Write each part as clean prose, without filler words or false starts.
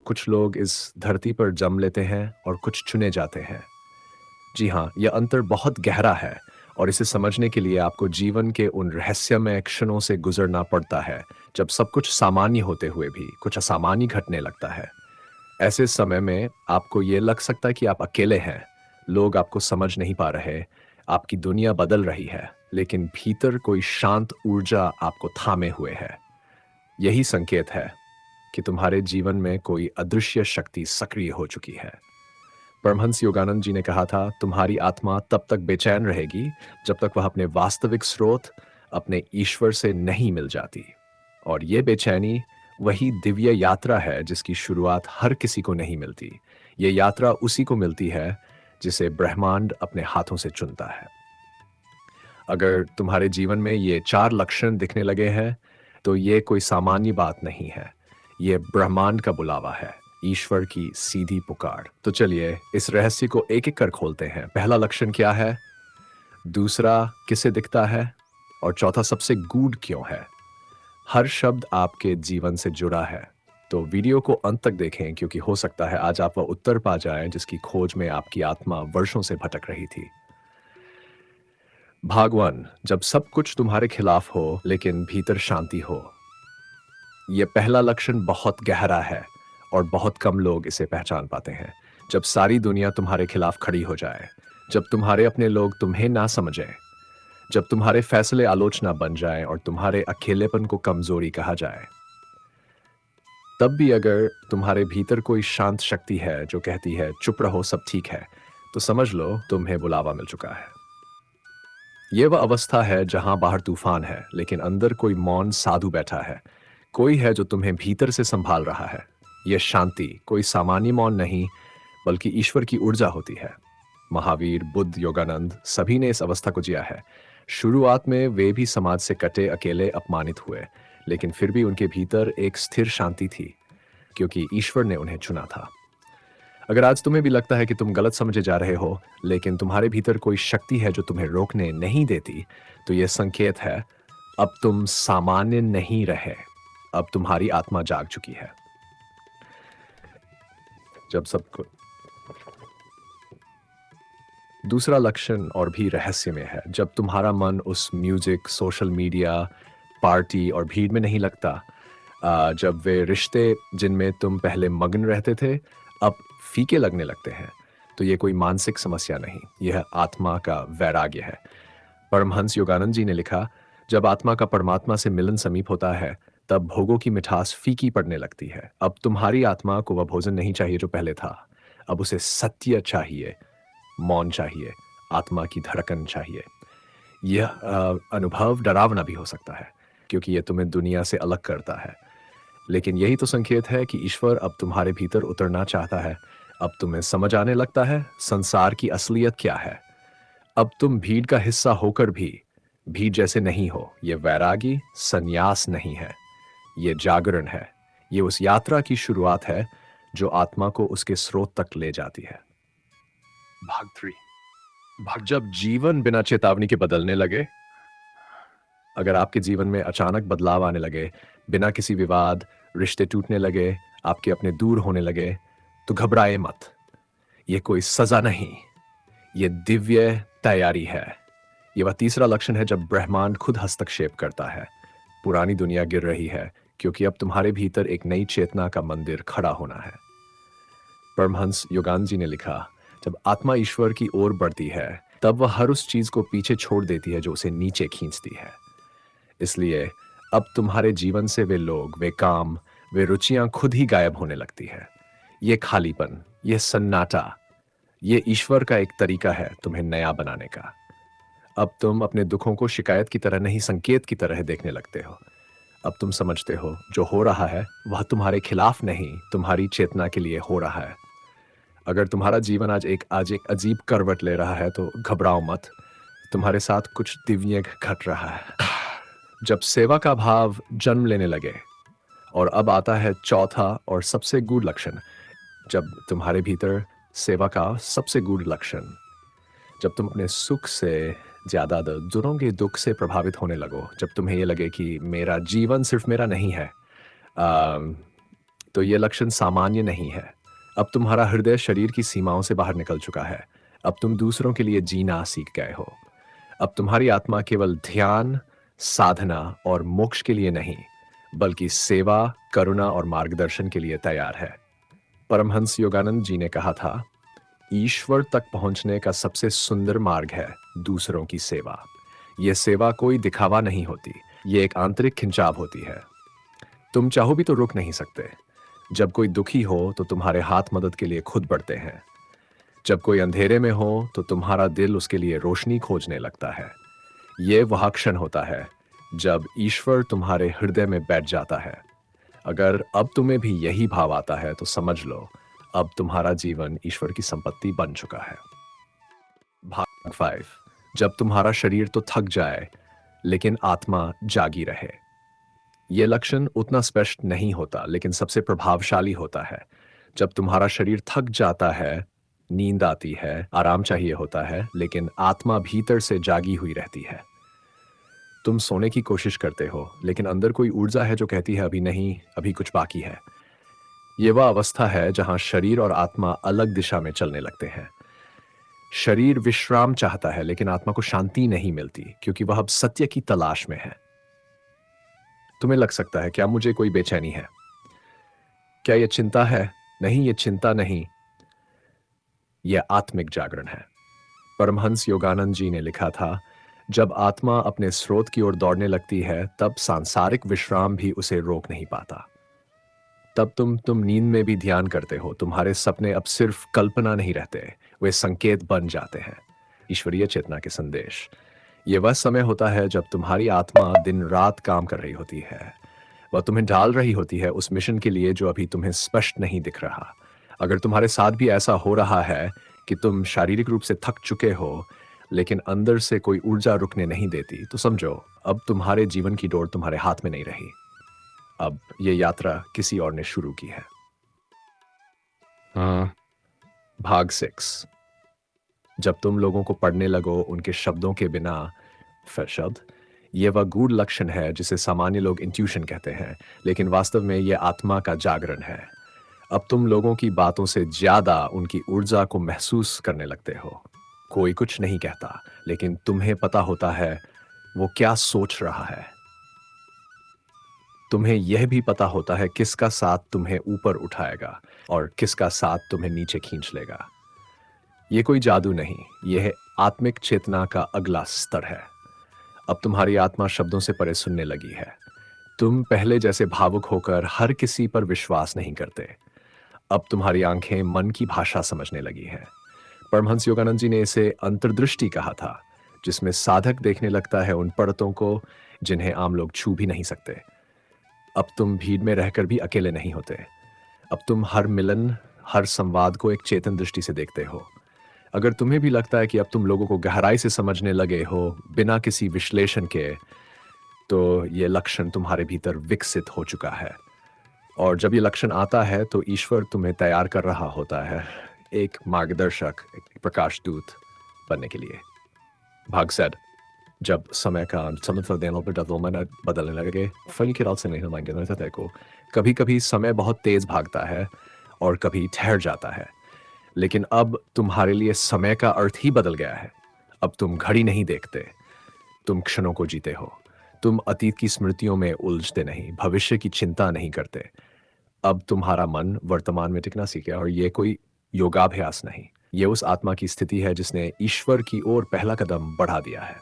कुछ लोग इस धरती पर जन्म लेते हैं और कुछ चुने जाते हैं। जी हाँ, यह अंतर बहुत गहरा है और इसे समझने के लिए आपको जीवन के उन रहस्यमय क्षणों से गुजरना पड़ता है, जब सब कुछ सामान्य होते हुए भी कुछ असामान्य घटने लगता है। ऐसे समय में आपको ये लग सकता है कि आप अकेले हैं, लोग आपको समझ नहीं पा रहे, आपकी दुनिया बदल रही है, लेकिन भीतर कोई शांत ऊर्जा आपको थामे हुए है। यही संकेत है कि तुम्हारे जीवन में कोई अदृश्य शक्ति सक्रिय हो चुकी है। परमहंस योगानंद जी ने कहा था, तुम्हारी आत्मा तब तक बेचैन रहेगी जब तक वह अपने वास्तविक स्रोत, अपने ईश्वर से नहीं मिल जाती। और ये बेचैनी वही दिव्य यात्रा है जिसकी शुरुआत हर किसी को नहीं मिलती। ये यात्रा उसी को मिलती है जिसे ब्रह्मांड अपने हाथों से चुनता है। अगर तुम्हारे जीवन में ये 4 लक्षण दिखने लगे हैं, तो ये कोई सामान्य बात नहीं है। ये ब्रह्मांड का बुलावा है, ईश्वर की सीधी पुकार। तो चलिए इस रहस्य को एक-एक कर खोलते हैं। पहला लक्षण क्या है? दूसरा किसे दिखता है? और चौथा सबसे गूढ़ क्यों है? हर शब्द आपके जीवन से जुड़ा है। तो वीडियो को अंत तक देखें क्योंकि हो सकता है आज आप वह उत्तर पा जाएं जिसकी खोज में आपकी आत्मा वर्षों से भटक रही थी। भाग 1, जब सब कुछ तुम्हारे खिलाफ हो लेकिन भीतर शांति हो। यह पहला लक्षण बहुत गहरा है और बहुत कम लोग इसे पहचान पाते हैं। जब सारी दुनिया तुम्हारे खिलाफ खड़ी हो जाए, जब तुम्हारे अपने लोग तुम्हें ना समझें, जब तुम्हारे फैसले आलोचना बन जाएं और तुम्हारे अकेलेपन को कमजोरी कहा जाए, तब भी अगर तुम्हारे भीतर कोई शांत शक्ति है जो कहती है चुप रहो सब ठीक है, तो समझ लो तुम्हें बुलावा मिल चुका है। यह वह अवस्था है जहां बाहर तूफान है लेकिन अंदर कोई मौन साधु बैठा है। कोई है जो तुम्हें भीतर से संभाल रहा है। यह शांति कोई सामान्य मौन नहीं, बल्कि ईश्वर की ऊर्जा होती है। महावीर, बुद्ध, योगानंद सभी ने इस अवस्था को जिया है। शुरुआत में वे भी समाज से कटे, अकेले, अपमानित हुए, लेकिन फिर भी उनके भीतर एक स्थिर शांति थी, क्योंकि ईश्वर ने उन्हें चुना था। अगर आज तुम्हें भी लगता है कि तुम गलत समझे जा रहे हो, लेकिन तुम्हारे भीतर कोई शक्ति है जो तुम्हें रोकने नहीं देती, तो यह संकेत है अब तुम सामान्य नहीं रहे, अब तुम्हारी आत्मा जाग चुकी है। जब सबको दूसरा लक्षण और भी रहस्य में है। जब तुम्हारा मन उस म्यूजिक, सोशल मीडिया, पार्टी और भीड़ में नहीं लगता, जब वे रिश्ते जिनमें तुम पहले मग्न रहते थे अब फीके लगने लगते हैं, तो ये कोई मानसिक समस्या नहीं, यह आत्मा का वैराग्य है। परमहंस योगानंद जी ने लिखा, जब आत्मा का परमात्मा से मिलन समीप होता है, तब भोगों की मिठास फीकी पड़ने लगती है। अब तुम्हारी आत्मा को वह भोजन नहीं चाहिए जो पहले था, अब उसे सत्य चाहिए, मौन चाहिए, आत्मा की धड़कन चाहिए। यह अनुभव डरावना भी हो सकता है, क्योंकि यह तुम्हें दुनिया से अलग करता है, लेकिन यही तो संकेत है कि ईश्वर अब तुम्हारे भीतर उतरना चाहता है। अब तुम्हें समझ आने लगता है संसार की असलियत क्या है। अब तुम भीड़ का हिस्सा होकर भी भीड़ जैसे नहीं हो। यह वैरागी संन्यास नहीं है, यह जागरण है। यह उस यात्रा की शुरुआत है जो आत्मा को उसके स्रोत तक ले जाती है। भाग 3, भाग जब जीवन बिना चेतावनी के बदलने लगे। अगर आपके जीवन में अचानक बदलाव आने लगे, बिना किसी विवाद, रिश्ते टूटने लगे, आपके अपने दूर होने लगे, तो घबराए मत। यह कोई सजा नहीं, यह दिव्य तैयारी है। यह वह तीसरा लक्षण है जब ब्रह्मांड खुद हस्तक्षेप करता है। पुरानी दुनिया गिर रही है, क्योंकि अब तुम्हारे भीतर एक नई चेतना का मंदिर खड़ा होना है। परमहंस योगानंद जी ने लिखा, जब आत्मा ईश्वर की ओर बढ़ती है, तब वह हर उस चीज को पीछे छोड़ देती है जो उसे नीचे खींचती है। इसलिए अब तुम्हारे जीवन से वे लोग, वे काम, वे रुचियां खुद ही गायब होने लगती है। ये खालीपन, ये सन्नाटा, ये ईश्वर का एक तरीका है तुम्हें नया बनाने का। अब तुम अपने दुखों को शिकायत की तरह नहीं, संकेत की तरह देखने लगते हो। अब तुम समझते हो जो हो रहा है वह तुम्हारे खिलाफ नहीं, तुम्हारी चेतना के लिए हो रहा है। अगर तुम्हारा जीवन आज एक अजीब करवट ले रहा है, तो घबराओ मत, तुम्हारे साथ कुछ दिव्य घट रहा है। जब सेवा का भाव जन्म लेने लगे, और अब आता है चौथा और सबसे गूढ़ लक्षण, जब तुम्हारे भीतर सेवा का सबसे गूढ़ लक्षण, जब तुम अपने सुख से ज्यादा दूसरों के दुख से प्रभावित होने लगो, जब तुम्हें ये लगे कि मेरा जीवन सिर्फ मेरा नहीं है, तो तो ये लक्षण सामान्य नहीं है। अब तुम्हारा हृदय शरीर की सीमाओं से बाहर निकल चुका है। अब तुम दूसरों के लिए जीना सीख गए हो। अब तुम्हारी आत्मा केवल ध्यान, साधना और मोक्ष के लिए नहीं, बल्कि सेवा, करुणा और मार्गदर्शन के लिए तैयार है। परमहंस योगानंद जी ने कहा था, ईश्वर तक पहुंचने का सबसे सुंदर मार्ग है दूसरों की सेवा। यह सेवा कोई दिखावा नहीं होती, ये एक आंतरिक खिंचाव होती है। तुम चाहो भी तो रुक नहीं सकते। जब कोई दुखी हो तो तुम्हारे हाथ मदद के लिए खुद बढ़ते हैं। जब कोई अंधेरे में हो तो तुम्हारा दिल उसके लिए रोशनी खोजने लगता है। ये वह क्षण होता है जब ईश्वर तुम्हारे हृदय में बैठ जाता है। अगर अब तुम्हें भी यही भाव आता है तो समझ लो, अब तुम्हारा जीवन ईश्वर की संपत्ति बन चुका है। भाग 5। जब तुम्हारा शरीर तो थक जाए लेकिन आत्मा जागी रहे। यह लक्षण उतना स्पष्ट नहीं होता लेकिन सबसे प्रभावशाली होता है। जब तुम्हारा शरीर थक जाता है, नींद आती है, आराम चाहिए होता है, लेकिन आत्मा भीतर से जागी हुई रहती है। तुम सोने की कोशिश करते हो लेकिन अंदर कोई ऊर्जा है जो कहती है अभी नहीं, अभी कुछ बाकी है। यह वह अवस्था है जहां शरीर और आत्मा अलग दिशा में चलने लगते हैं। शरीर विश्राम चाहता है लेकिन आत्मा को शांति नहीं मिलती क्योंकि वह अब सत्य की तलाश में है। तुम्हें लग सकता है क्या मुझे कोई बेचैनी है? क्या यह चिंता है? नहीं, यह चिंता नहीं, यह आत्मिक जागरण है। परमहंस योगानंद जी ने लिखा था, जब आत्मा अपने स्रोत की ओर दौड़ने लगती है तब सांसारिक विश्राम भी उसे रोक नहीं पाता। तब तुम नींद में भी ध्यान करते हो। तुम्हारे सपने अब सिर्फ कल्पना नहीं रहते, वे संकेत बन जाते हैं। ईश्वरीय चेतना के संदेश। ये वह समय होता है जब तुम्हारी आत्मा दिन रात काम कर रही होती है। वह तुम्हें ढाल रही होती है उस मिशन के लिए जो अभी तुम्हें स्पष्ट नहीं दिख रहा। अगर तुम्हारे साथ भी ऐसा हो रहा है कि तुम शारीरिक रूप से थक चुके हो लेकिन अंदर से कोई ऊर्जा रुकने नहीं देती, तो समझो अब तुम्हारे जीवन की डोर तुम्हारे हाथ में नहीं रही। अब ये यात्रा किसी और ने शुरू की है। हाँ। भाग 6। जब तुम लोगों को पढ़ने लगो उनके शब्दों के बिना, फिर शब्द, ये वह गूढ़ लक्षण है जिसे सामान्य लोग इंट्यूशन कहते हैं, लेकिन वास्तव में यह आत्मा का जागरण है। अब तुम लोगों की बातों से ज्यादा उनकी ऊर्जा को महसूस करने लगते हो। कोई कुछ नहीं कहता लेकिन तुम्हें पता होता है वो क्या सोच रहा है। तुम्हें यह भी पता होता है किसका साथ तुम्हें ऊपर उठाएगा और किसका साथ तुम्हें नीचे खींच लेगा। यह कोई जादू नहीं, यह आत्मिक चेतना का अगला स्तर है। अब तुम्हारी आत्मा शब्दों से परे सुनने लगी है। तुम पहले जैसे भावुक होकर हर किसी पर विश्वास नहीं करते। अब तुम्हारी आंखें मन की भाषा समझने लगी हैं। परमहंस योगानंद जी ने इसे अंतर्दृष्टि कहा था, जिसमें साधक देखने लगता है उन परतों को जिन्हें आम लोग छू भी नहीं सकते। अब तुम भीड़ में रहकर भी अकेले नहीं होते। अब तुम हर मिलन, हर संवाद को एक चेतन दृष्टि से देखते हो। अगर तुम्हें भी लगता है कि अब तुम लोगों को गहराई से समझने लगे हो बिना किसी विश्लेषण के, तो ये लक्षण तुम्हारे भीतर विकसित हो चुका है। और जब ये लक्षण आता है तो ईश्वर तुम्हें तैयार कर रहा होता है एक मार्गदर्शक, एक प्रकाश दूत बनने के लिए। भाग 7। जब समय का बदलने लगे, से नहीं मांगे को कभी कभी समय बहुत तेज भागता है और कभी ठहर जाता है, लेकिन अब तुम्हारे लिए समय का अर्थ ही बदल गया है। अब तुम घड़ी नहीं देखते, तुम क्षणों को जीते हो। तुम अतीत की स्मृतियों में उलझते नहीं, भविष्य की चिंता नहीं करते। अब तुम्हारा मन वर्तमान में टिकना सीखे, और ये कोई योगाभ्यास नहीं, ये उस आत्मा की स्थिति है जिसने ईश्वर की ओर पहला कदम बढ़ा दिया है।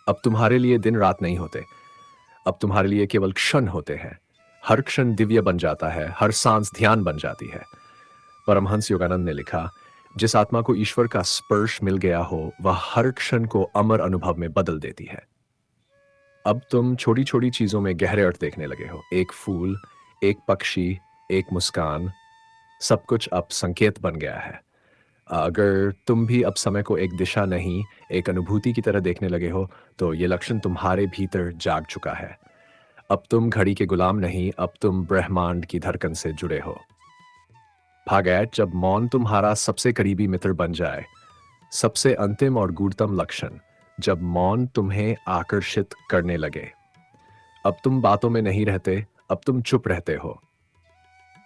अब तुम्हारे लिए दिन रात नहीं होते, अब तुम्हारे लिए केवल क्षण होते हैं। हर क्षण दिव्य बन जाता है, हर सांस ध्यान बन जाती है। परमहंस योगानंद ने लिखा, जिस आत्मा को ईश्वर का स्पर्श मिल गया हो वह हर क्षण को अमर अनुभव में बदल देती है। अब तुम छोटी छोटी चीजों में गहरे अर्थ देखने लगे हो। एक फूल, एक पक्षी, एक मुस्कान, सब कुछ अब संकेत बन गया है। अगर तुम भी अब समय को एक दिशा नहीं, एक अनुभूति की तरह देखने लगे हो, तो ये लक्षण तुम्हारे भीतर जाग चुका है। अब तुम घड़ी के गुलाम नहीं, अब तुम ब्रह्मांड की धड़कन से जुड़े हो। भाग 8। जब मौन तुम्हारा सबसे करीबी मित्र बन जाए। सबसे अंतिम और गूढ़तम लक्षण, जब मौन तुम्हें आकर्षित करने लगे। अब तुम बातों में नहीं रहते, अब तुम चुप रहते हो।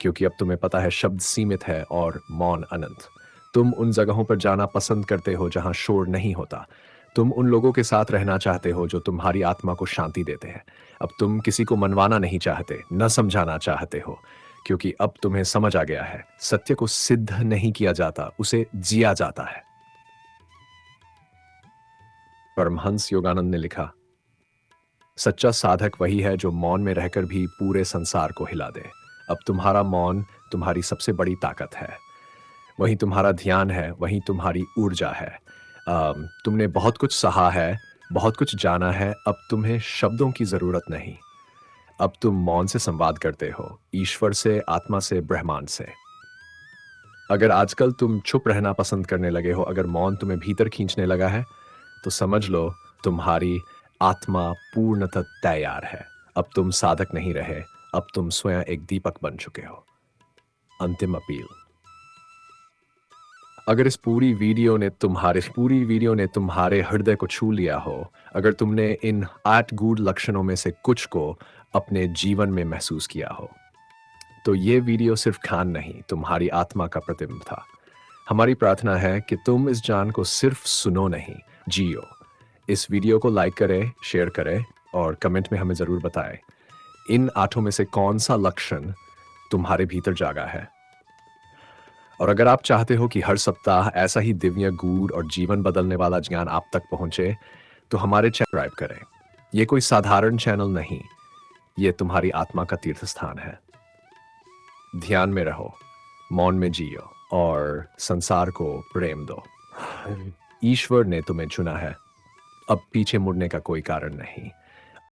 क्योंकि अब तुम्हें पता है शब्द सीमित है और मौन अनंत। तुम उन जगहों पर जाना पसंद करते हो जहां शोर नहीं होता। तुम उन लोगों के साथ रहना चाहते हो जो तुम्हारी आत्मा को शांति देते हैं। अब तुम किसी को मनवाना नहीं चाहते, न समझाना चाहते हो, क्योंकि अब तुम्हें समझ आ गया है, सत्य को सिद्ध नहीं किया जाता, उसे जिया जाता है। परमहंस योगानंद ने लिखा, सच्चा साधक वही है जो मौन में रहकर भी पूरे संसार को हिला दे। अब तुम्हारा मौन तुम्हारी सबसे बड़ी ताकत है। वहीं तुम्हारा ध्यान है, वहीं तुम्हारी ऊर्जा है। तुमने बहुत कुछ सहा है, बहुत कुछ जाना है, अब तुम्हें शब्दों की जरूरत नहीं। अब तुम मौन से संवाद करते हो, ईश्वर से, आत्मा से, ब्रह्मांड से। अगर आजकल तुम चुप रहना पसंद करने लगे हो, अगर मौन तुम्हें भीतर खींचने लगा है, तो समझ लो तुम्हारी आत्मा पूर्णतः तैयार है। अब तुम साधक नहीं रहे, अब तुम स्वयं एक दीपक बन चुके हो। अंतिम अपील। अगर इस पूरी वीडियो ने तुम्हारे हृदय को छू लिया हो, अगर तुमने इन 8 गूढ़ लक्षणों में से कुछ को अपने जीवन में महसूस किया हो, तो ये वीडियो सिर्फ खान नहीं, तुम्हारी आत्मा का प्रतिबिंब था। हमारी प्रार्थना है कि तुम इस जान को सिर्फ सुनो नहीं, जियो। इस वीडियो को लाइक करें, शेयर करें और कमेंट में हमें जरूर बताएं, इन 8 में से कौन सा लक्षण तुम्हारे भीतर जागा है। और अगर आप चाहते हो कि हर सप्ताह ऐसा ही दिव्य गूढ़ और जीवन बदलने वाला ज्ञान आप तक पहुंचे, तो हमारे चैनल सब्सक्राइब करें। ये कोई साधारण चैनल नहीं, ये तुम्हारी आत्मा का तीर्थ स्थान है। ध्यान में रहो, मौन में जियो और संसार को प्रेम दो। ईश्वर ने तुम्हें चुना है, अब पीछे मुड़ने का कोई कारण नहीं।